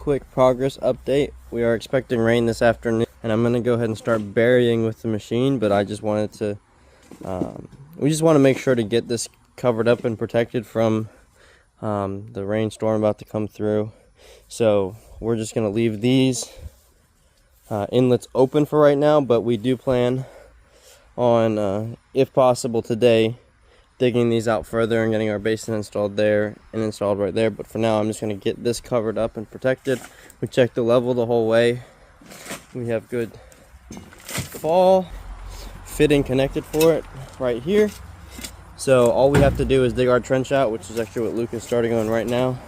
quick progress update. We are expecting rain this afternoon, and I'm going to go ahead and start burying with the machine, but I just wanted to, we just want to make sure to get this covered up and protected from the rainstorm about to come through. So we're just going to leave these inlets open for right now, but we do plan on, if possible today, digging these out further and getting our basin installed there and installed right there. But for now, I'm just going to get this covered up and protected. We checked the level the whole way. We have good fall fitting connected for it right here. So all we have to do is dig our trench out, which is actually what Luke is starting on right now,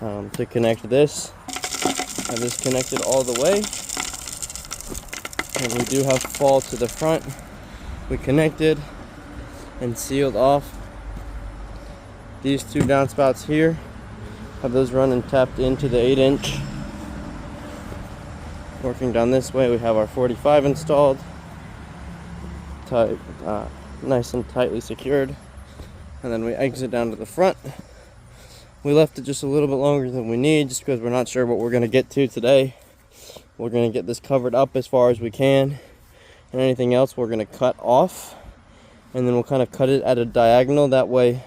to connect this. Have this connected all the way. And we do have fall to the front. We connected and sealed off these two downspouts here. Have those run and tapped into the 8-inch. Working down this way, we have our 45 installed, nice and tightly secured. And then we exit down to the front. We left it just a little bit longer than we need, just because we're not sure what we're going to get to today. We're going to get this covered up as far as we can, and anything else we're going to cut off. And then we'll kind of cut it at a diagonal. That way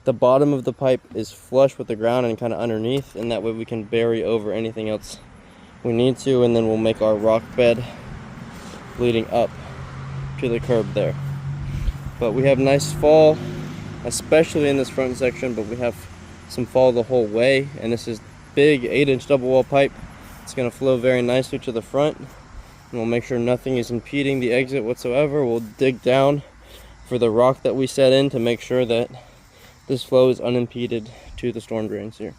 the bottom of the pipe is flush with the ground and kind of underneath, and that way we can bury over anything else we need to. And then we'll make our rock bed leading up to the curb there. But we have nice fall, especially in this front section, but we have some fall the whole way. And this is big 8-inch double wall pipe. It's going to flow very nicely to the front, and we'll make sure nothing is impeding the exit whatsoever. We'll dig down for the rock that we set in to make sure that this flow is unimpeded to the storm drains here.